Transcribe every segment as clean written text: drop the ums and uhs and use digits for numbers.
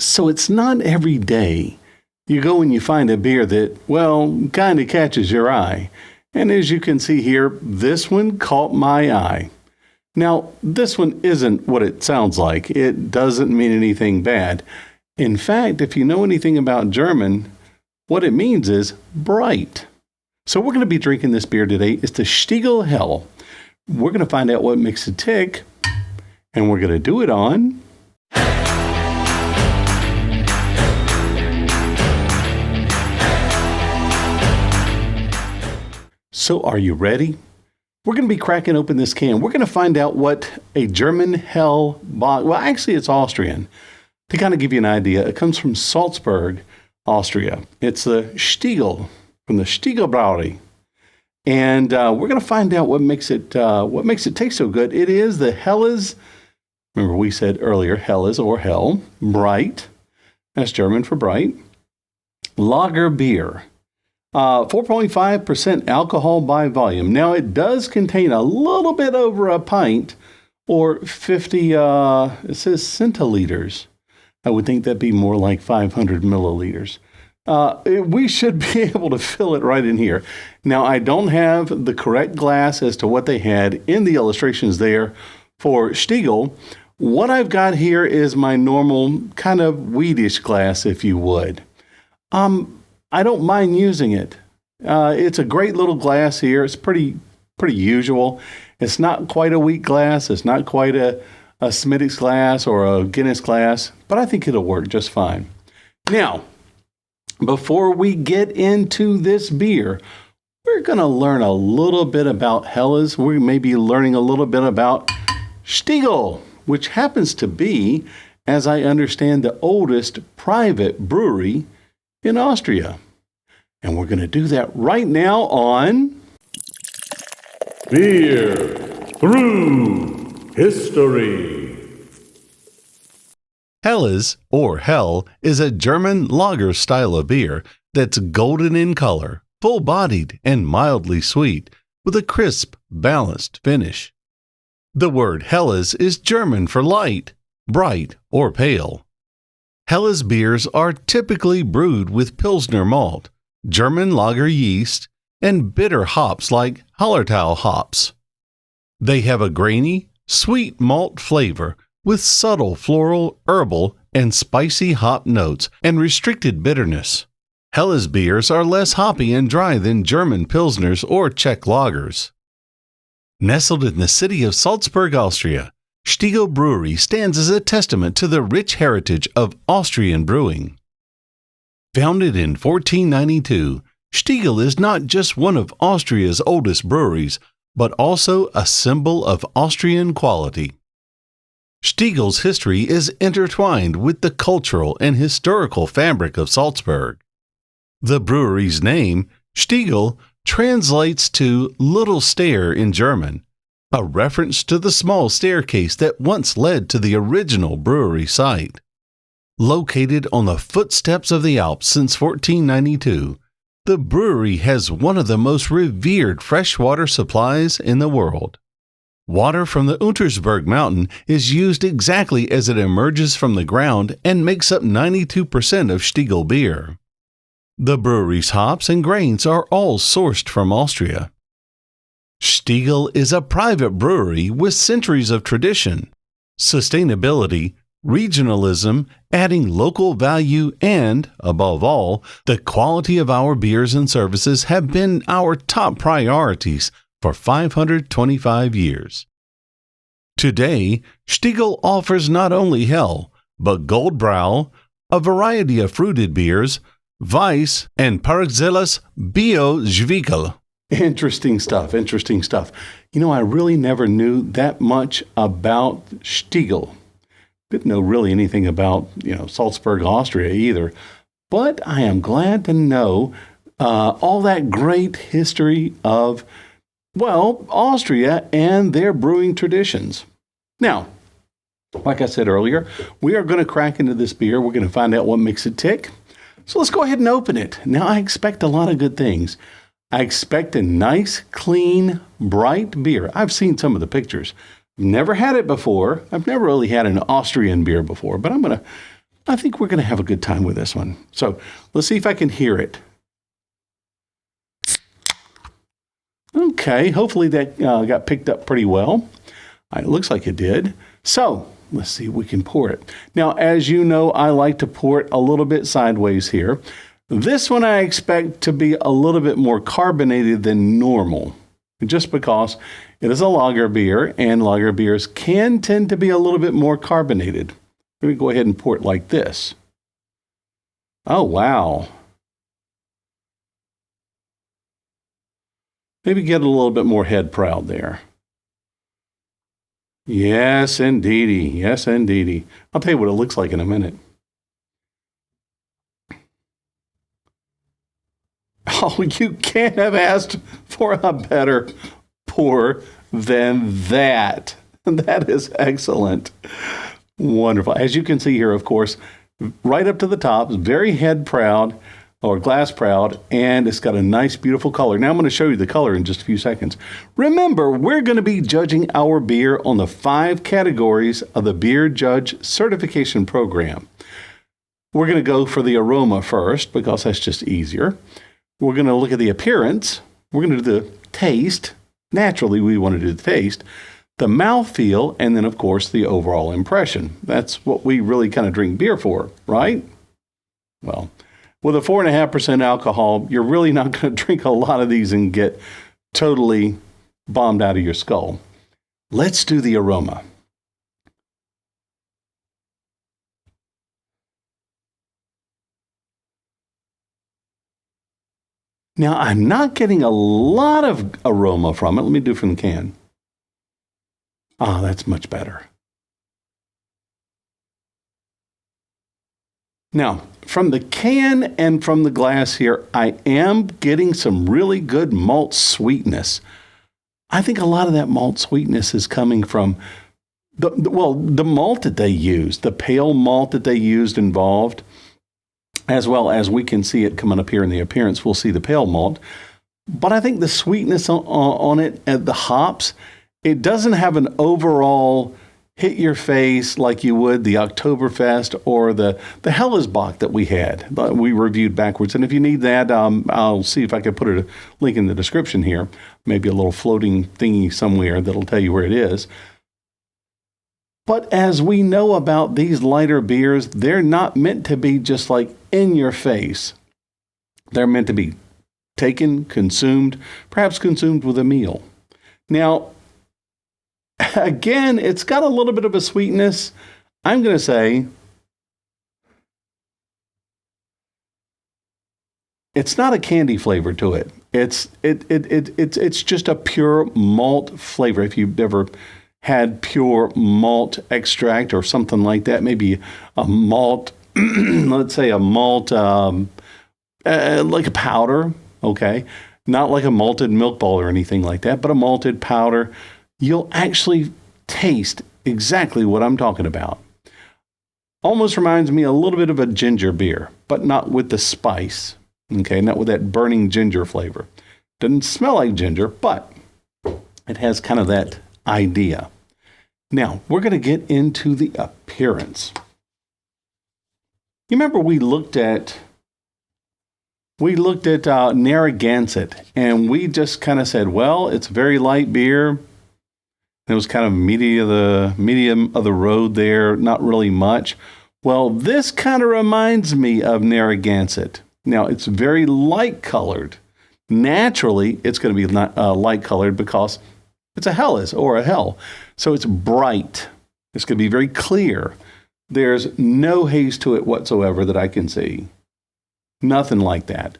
So it's not every day you go and you find a beer that, well, kind of catches your eye. And as you can see here, this one caught my eye. Now, this one isn't what it sounds like. It doesn't mean anything bad. In fact, if you know anything about German, what it means is bright. So we're going to be drinking this beer today. It's the Stiegl Hell. We're going to find out what makes it tick, and we're going to do it on So are you ready? We're going to be cracking open this can. We're going to find out what a German hell well, actually it's Austrian. To kind of give you an idea, it comes from Salzburg, Austria. It's the Stiegl from the Stiegl Brewery. And we're going to find out what makes it taste so good. It is the Helles, remember we said earlier, Helles or Hell, bright. That's German for bright. Lager beer. 4.5% alcohol by volume. Now, it does contain a little bit over a pint or 50, it says centiliters. I would think that'd be more like 500 milliliters. We should be able to fill it right in here. Now, I don't have the correct glass as to what they had in the illustrations there for Stiegl. What I've got here is my normal kind of weedish glass, if you would. I don't mind using it. It's a great little glass here. It's pretty usual. It's not quite a wheat glass. It's not quite a Smithwick's glass or a Guinness glass, but I think it'll work just fine. Now, before we get into this beer, we're going to learn a little bit about Helles. We may be learning a little bit about Stiegl, which happens to be, as I understand, the oldest private brewery in Austria. And we're going to do that right now on Beer Through History. Helles, or Hell, is a German lager style of beer that's golden in color, full-bodied, and mildly sweet, with a crisp, balanced finish. The word Helles is German for light, bright, or pale. Helles beers are typically brewed with Pilsner malt, German lager yeast, and bitter hops like Hallertau hops. They have a grainy, sweet malt flavor with subtle floral, herbal, and spicy hop notes and restricted bitterness. Helles beers are less hoppy and dry than German Pilsners or Czech lagers. Nestled in the city of Salzburg, Austria, Stiegl Brewery stands as a testament to the rich heritage of Austrian brewing. Founded in 1492, Stiegl is not just one of Austria's oldest breweries, but also a symbol of Austrian quality. Stiegl's history is intertwined with the cultural and historical fabric of Salzburg. The brewery's name, Stiegl, translates to little stair in German, a reference to the small staircase that once led to the original brewery site. Located on the footsteps of the Alps since 1492, the brewery has one of the most revered freshwater supplies in the world. Water from the Untersberg mountain is used exactly as it emerges from the ground and makes up 92% of Stiegl beer. The brewery's hops and grains are all sourced from Austria. Stiegl is a private brewery with centuries of tradition. Sustainability, regionalism, adding local value, and, above all, the quality of our beers and services have been our top priorities for 525 years. Today, Stiegl offers not only Hell, but Goldbrau, a variety of fruited beers, Weiss, and Parexelas Bio Zwickel. Interesting stuff. You know, I really never knew that much about Stiegl. Didn't know really anything about, Salzburg, Austria either. But I am glad to know all that great history of, Austria and their brewing traditions. Now, like I said earlier, we are going to crack into this beer. We're going to find out what makes it tick. So let's go ahead and open it. Now, I expect a lot of good things. I expect a nice, clean, bright beer. I've seen some of the pictures. Never had it before. I've never really had an Austrian beer before, but I'm going to I think we're going to have a good time with this one. So let's see if I can hear it. Okay, hopefully that got picked up pretty well. It looks like it did. So let's see if we can pour it. Now, as you know, I like to pour it a little bit sideways here. This one I expect to be a little bit more carbonated than normal, just because it is a lager beer, and lager beers can tend to be a little bit more carbonated. Let me go ahead and pour it like this. Oh, wow. Maybe get a little bit more head proud there. Yes, indeedy. Yes, indeedy. I'll tell you what it looks like in a minute. Oh, you can't have asked for a better pour than that. That is excellent. Wonderful. As you can see here, of course, right up to the top, very head proud or glass proud, and it's got a nice, beautiful color. Now I'm going to show you the color in just a few seconds. Remember, we're going to be judging our beer on the 5 categories of the Beer Judge Certification Program. We're going to go for the aroma first, because that's just easier. We're going to look at the appearance. We're going to do the taste. Naturally, we want to do the taste, the mouthfeel, and then, of course, the overall impression. That's what we really kind of drink beer for, right? Well, with a 4.5% alcohol, you're really not going to drink a lot of these and get totally bombed out of your skull. Let's do the aroma. Now, I'm not getting a lot of aroma from it. Let me do it from the can. Ah, that's much better. Now, from the can and from the glass here, I am getting some really good malt sweetness. I think a lot of that malt sweetness is coming from the malt that they used, the pale malt that they used involved, as well as we can see it coming up here in the appearance. We'll see the pale malt. But I think the sweetness on it, at the hops, it doesn't have an overall hit your face like you would the Oktoberfest or the Hellesbock that we had. We reviewed backwards. And if you need that, I'll see if I can put a link in the description here. Maybe a little floating thingy somewhere that'll tell you where it is. But as we know about these lighter beers, they're not meant to be just like in your face. They're meant to be taken, consumed, perhaps consumed with a meal. Now, again, it's got a little bit of a sweetness. I'm going to say it's not a candy flavor to it. It's just a pure malt flavor. If you've ever had pure malt extract or something like that, maybe a malt, let's say a malt, like a powder, okay? Not like a malted milk ball or anything like that, but a malted powder. You'll actually taste exactly what I'm talking about. Almost reminds me a little bit of a ginger beer, but not with the spice, okay? Not with that burning ginger flavor. Doesn't smell like ginger, but it has kind of that idea. Now, we're going to get into the appearance. You remember we looked at Narragansett, and we just kind of said, well, it's a very light beer. It was kind of medium of the road there, not really much. Well, this kind of reminds me of Narragansett. Now, it's very light colored. Naturally, it's going to be light colored because it's a Helles or a Hell. So it's bright. It's going to be very clear. There's no haze to it whatsoever that I can see. Nothing like that.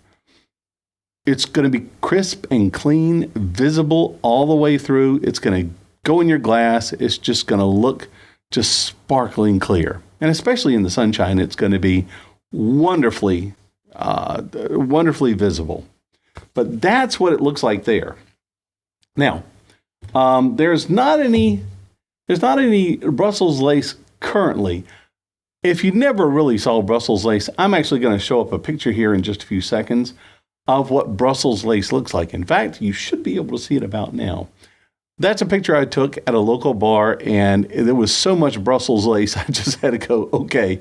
It's going to be crisp and clean, visible all the way through. It's going to go in your glass. It's just going to look just sparkling clear. And especially in the sunshine, it's going to be wonderfully visible. But that's what it looks like there. Now, there's not any Brussels lace currently. If you never really saw Brussels lace, I'm actually going to show up a picture here in just a few seconds of what Brussels lace looks like. In fact, you should be able to see it about now. That's a picture I took at a local bar, and there was so much Brussels lace, I just had to go, okay,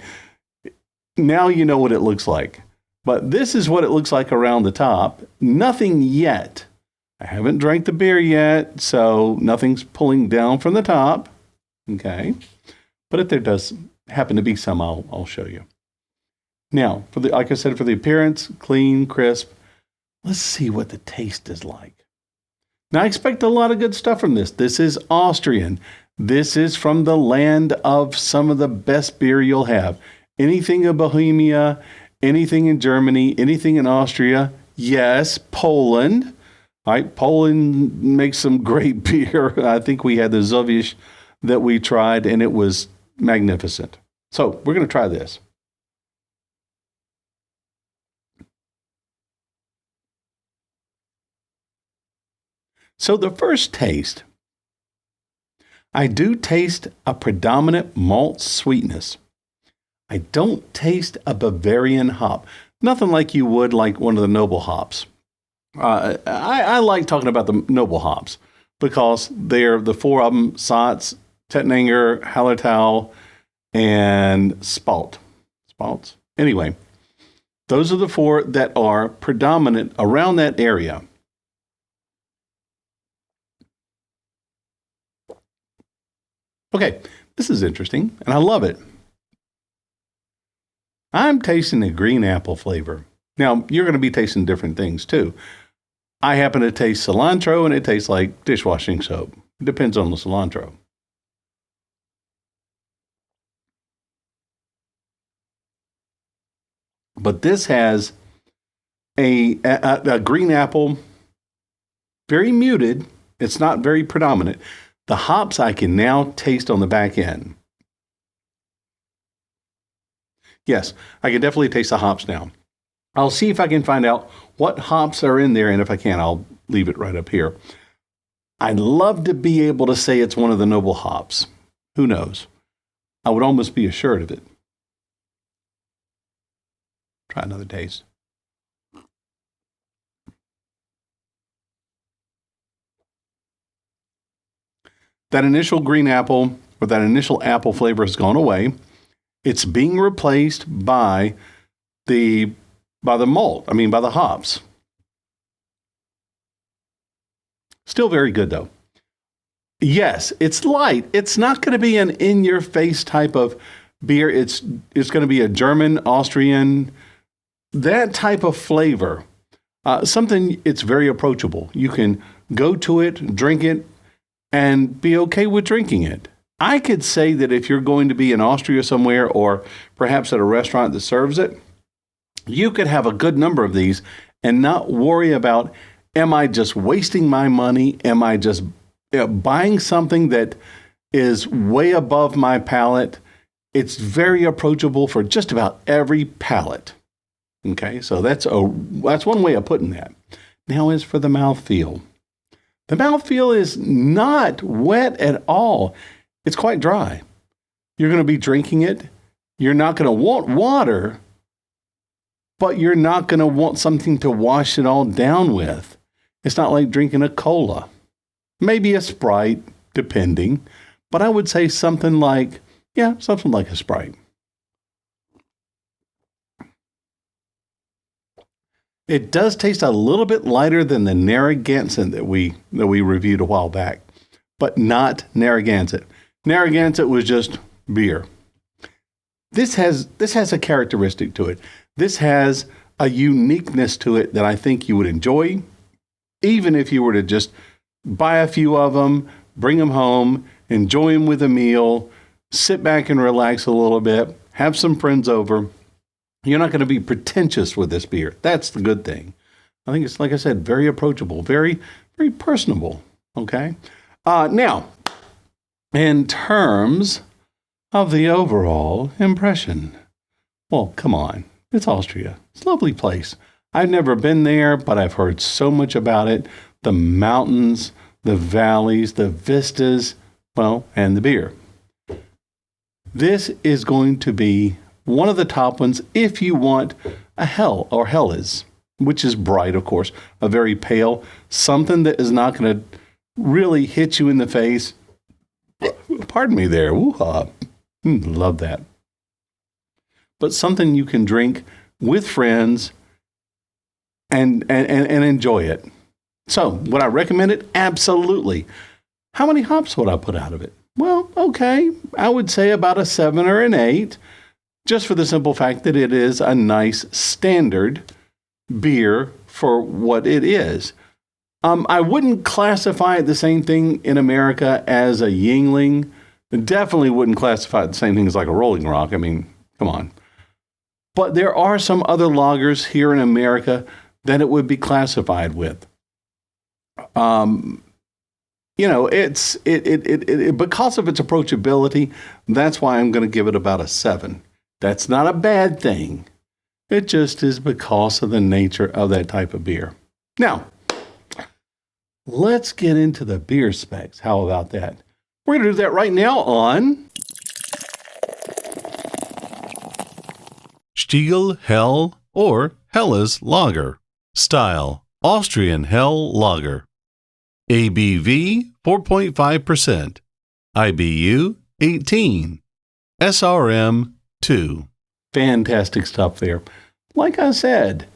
Now you know what it looks like. But this is what it looks like around the top. Nothing yet. I haven't drank the beer yet, so nothing's pulling down from the top. Okay. But if there does happen to be some, I'll show you. Now, like I said, for the appearance, clean, crisp. Let's see what the taste is like. Now, I expect a lot of good stuff from this. This is Austrian. This is from the land of some of the best beer you'll have. Anything in Bohemia, anything in Germany, anything in Austria. Yes, Poland. All right, Poland makes some great beer. I think we had the Zovish that we tried, and it was magnificent. So we're going to try this. So the first taste, I do taste a predominant malt sweetness. I don't taste a Bavarian hop. Nothing like you would like one of the noble hops. I like talking about the noble hops because they're the four of them: Satz, Tettnanger, Hallertau, and Spalt. Spalts? Anyway, those are the four that are predominant around that area. Okay, this is interesting, and I love it. I'm tasting a green apple flavor. Now, you're going to be tasting different things, too. I happen to taste cilantro, and it tastes like dishwashing soap. It depends on the cilantro. But this has a green apple, very muted. It's not very predominant. The hops I can now taste on the back end. Yes, I can definitely taste the hops now. I'll see if I can find out what hops are in there, and if I can, I'll leave it right up here. I'd love to be able to say it's one of the noble hops. Who knows? I would almost be assured of it. Try another taste. That initial green apple, or that initial apple flavor, has gone away. It's being replaced by the malt, by the hops. Still very good, though. Yes, it's light. It's not going to be an in-your-face type of beer. It's going to be a German, Austrian, that type of flavor. Something, it's very approachable. You can go to it, drink it, and be okay with drinking it. I could say that if you're going to be in Austria somewhere, or perhaps at a restaurant that serves it, you could have a good number of these and not worry about, am I just wasting my money? Am I just buying something that is way above my palate? It's very approachable for just about every palate. Okay, so that's one way of putting that. Now as for the mouthfeel. The mouthfeel is not wet at all. It's quite dry. You're going to be drinking it. You're not going to want water, but you're not going to want something to wash it all down with. It's not like drinking a cola. Maybe a Sprite, depending. But I would say something like a Sprite. It does taste a little bit lighter than the Narragansett that we reviewed a while back, but not Narragansett. Narragansett was just beer. This has a characteristic to it. This has a uniqueness to it that I think you would enjoy, even if you were to just buy a few of them, bring them home, enjoy them with a meal, sit back and relax a little bit, have some friends over. You're not going to be pretentious with this beer. That's the good thing. I think it's, like I said, very approachable, very, very personable. Okay. Now, in terms of the overall impression, well, come on. It's Austria. It's a lovely place. I've never been there, but I've heard so much about it. The mountains, the valleys, the vistas, and the beer. This is going to be one of the top ones if you want a Hell or Helles, which is bright, of course, a very pale, something that is not going to really hit you in the face. Pardon me there. Woo-ha. Love that. but something you can drink with friends and enjoy it. So, would I recommend it? Absolutely. How many hops would I put out of it? Well, okay, I would say about a 7 or an 8, just for the simple fact that it is a nice standard beer for what it is. I wouldn't classify it the same thing in America as a Yingling. Definitely wouldn't classify it the same thing as like a Rolling Rock. I mean, come on. But there are some other lagers here in America that it would be classified with. It's because of its approachability, that's why I'm going to give it about a 7. That's not a bad thing. It just is because of the nature of that type of beer. Now, let's get into the beer specs. How about that? We're going to do that right now on Stiegl Hell or Helles Lager. Style: Austrian Hell Lager. ABV 4.5%. IBU 18. SRM 2. fantastic stuff there. Like I said,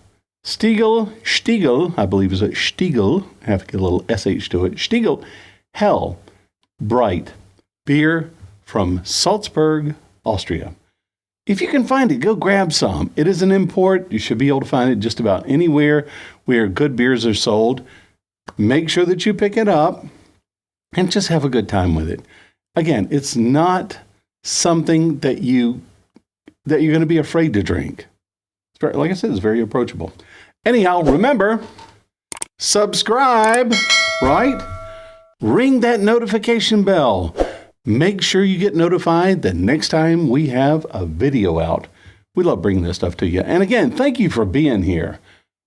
Stiegl, I believe is a Stiegl, I have to get a little SH to it. Stiegl Hell Bright beer from Salzburg, Austria. If you can find it, go grab some. It is an import. You should be able to find it just about anywhere where good beers are sold. Make sure that you pick it up and just have a good time with it. Again, it's not something that you're going to be afraid to drink. Like I said, it's very approachable. Anyhow, remember, subscribe, right? Ring that notification bell. Make sure you get notified the next time we have a video out. We love bringing this stuff to you. And again, thank you for being here.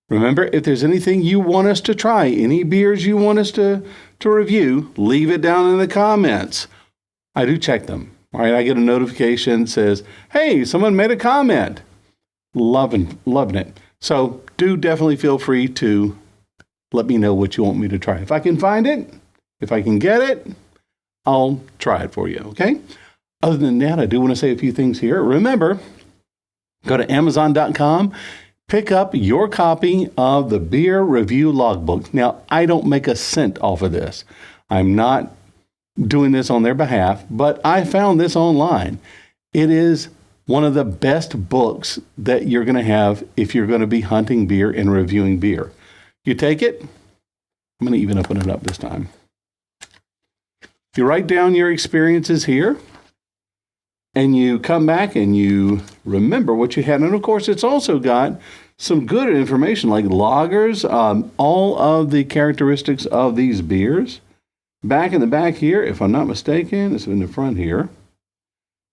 Remember, if there's anything you want us to try, any beers you want us to review, leave it down in the comments. I do check them. All right, I get a notification that says, hey, someone made a comment. Loving it. So do definitely feel free to let me know what you want me to try. If I can find it, if I can get it, I'll try it for you, okay? Other than that, I do want to say a few things here. Remember, go to Amazon.com, pick up your copy of the Beer Review Logbook. Now, I don't make a cent off of this. I'm not doing this on their behalf, but I found this online. It is one of the best books that you're going to have if you're going to be hunting beer and reviewing beer. You take it. I'm going to even open it up this time. You write down your experiences here, and you come back and you remember what you had. And of course, it's also got some good information like lagers, all of the characteristics of these beers. Back in the back here, if I'm not mistaken, it's in the front here,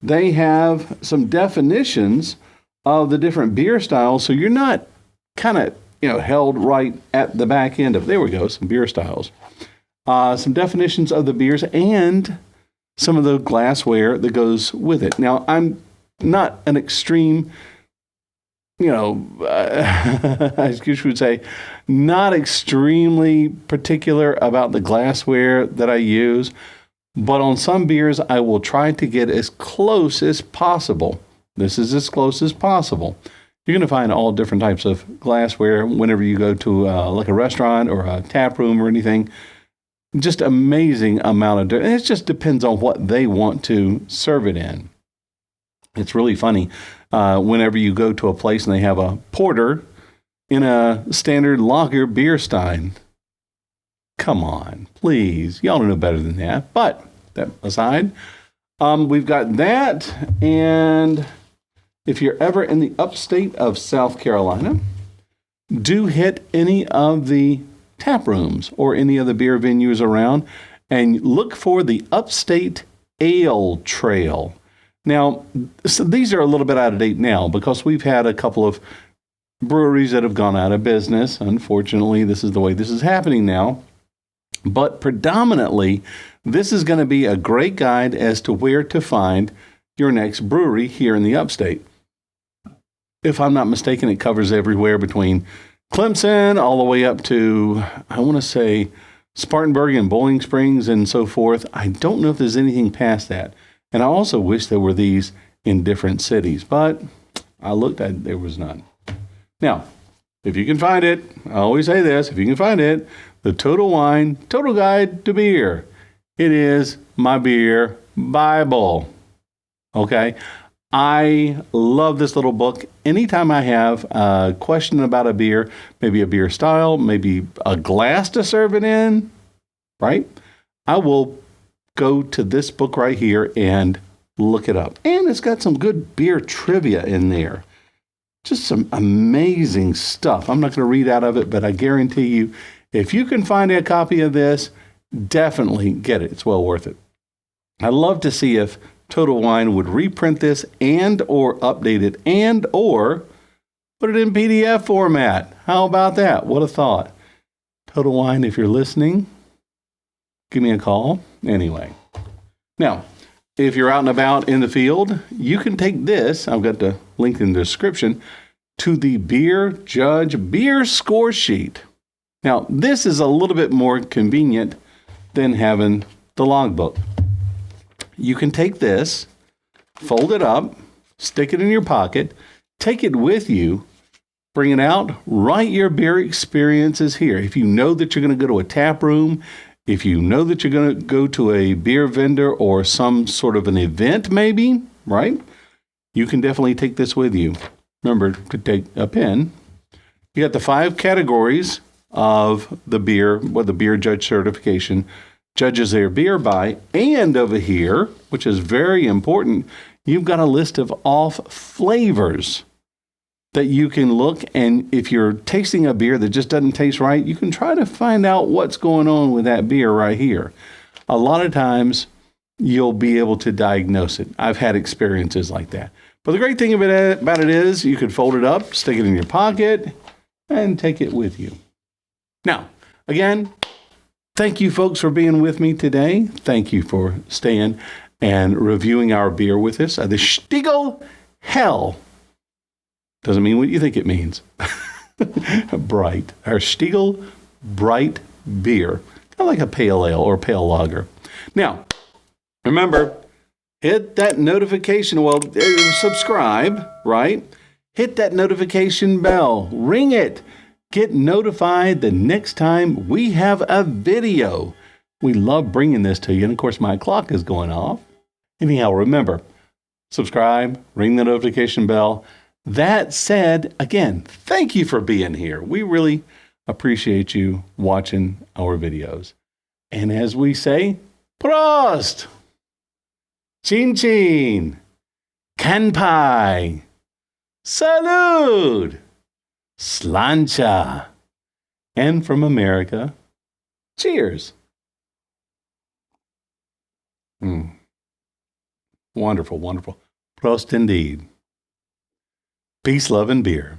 they have some definitions of the different beer styles. So you're not kind of, held right at the back end of, there we go, some beer styles. Some definitions of the beers and some of the glassware that goes with it. Now, I'm not an extreme, I guess you would say, not extremely particular about the glassware that I use, but on some beers, I will try to get as close as possible. This is as close as possible. You're going to find all different types of glassware whenever you go to like a restaurant or a tap room or anything. Just amazing amount of, and it just depends on what they want to serve it in. It's really funny whenever you go to a place and they have a porter in a standard lager beer stein. Come on, please. Y'all know better than that. But that aside, we've got that. And if you're ever in the upstate of South Carolina, do hit any of the tap rooms or any of the beer venues around and look for the Upstate Ale Trail. Now, so these are a little bit out of date now because we've had a couple of breweries that have gone out of business. Unfortunately, this is the way this is happening now. But predominantly, this is going to be a great guide as to where to find your next brewery here in the Upstate. If I'm not mistaken, it covers everywhere between Clemson all the way up to, I want to say, Spartanburg and Bowling Springs and so forth. I don't know if there's anything past that. And I also wish there were these in different cities, but I looked, there was none. Now, if you can find it, I always say this, if you can find it, the Total Wine, Total Guide to Beer. It is my beer Bible. Okay? I love this little book. Anytime I have a question about a beer, maybe a beer style, maybe a glass to serve it in, right? I will go to this book right here and look it up. And it's got some good beer trivia in there. Just some amazing stuff. I'm not going to read out of it, but I guarantee you, if you can find a copy of this, definitely get it. It's well worth it. I'd love to see if Total Wine would reprint this and or update it and or put it in PDF format. How about that? What a thought. Total Wine, if you're listening, give me a call. Anyway. Now, if you're out and about in the field, you can take this, I've got the link in the description, to the Beer Judge Beer Score Sheet. Now, this is a little bit more convenient than having the logbook. You can take this, fold it up, stick it in your pocket, take it with you, bring it out, write your beer experiences here. If you know that you're going to go to a tap room, if you know that you're going to go to a beer vendor or some sort of an event maybe, right? You can definitely take this with you. Remember to take a pen. You got the 5 categories of the beer, what the Beer Judge certification judges their beer by. And over here, which is very important, you've got a list of off flavors that you can look, and if you're tasting a beer that just doesn't taste right, you can try to find out what's going on with that beer right here. A lot of times, you'll be able to diagnose it. I've had experiences like that. But the great thing about it is you could fold it up, stick it in your pocket, and take it with you. Now, again, thank you folks for being with me today. Thank you for staying and reviewing our beer with us. The Stiegl Hell doesn't mean what you think it means. Bright. Our Stiegl Bright beer. Kind of like a pale ale or pale lager. Now, remember, hit that notification. Subscribe, right? Hit that notification bell. Ring it. Get notified the next time we have a video. We love bringing this to you. And of course, my clock is going off. Anyhow, remember, subscribe, ring the notification bell. That said, again, thank you for being here. We really appreciate you watching our videos. And as we say, Prost! Chin chin! Kanpai! Salud! Slancha! And from America, cheers! Wonderful, wonderful. Prost indeed. Peace, love, and beer.